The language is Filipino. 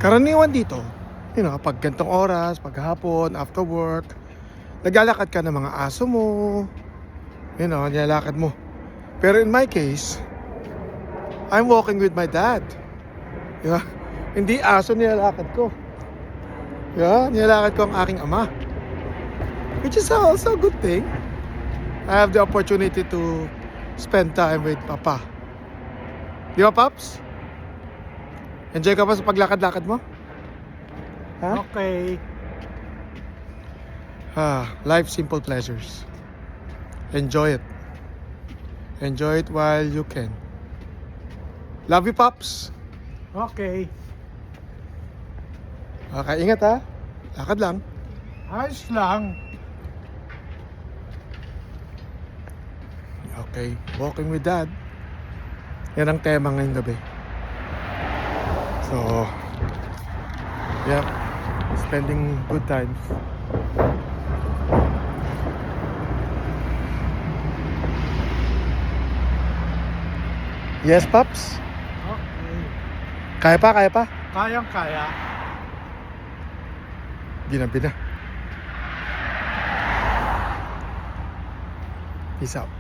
Karaniwan dito, pag gantong oras, pag hapon, after work, naglalakad ka ng mga aso mo, nilalakad mo. Pero in my case, I'm walking with my dad. Diba? Hindi aso nilalakad ko. Diba? Nilalakad ko ang aking ama. Which is also a good thing. I have the opportunity to spend time with Papa. Di ba, Paps? Enjoy ka ba sa paglakad-lakad mo? Ha? Okay. Life simple pleasures. Enjoy it. Enjoy it while you can. Love you, Pops. Okay. Okay, ingat ha. Lakad lang. Ayos lang. Okay, walking with Dad. Yan ang tema ngayong gabi. So, yeah, spending good times. Yes, Pops? Okay. Kaya pa, kaya pa? Kayang-kaya. Ginabi na. Peace out.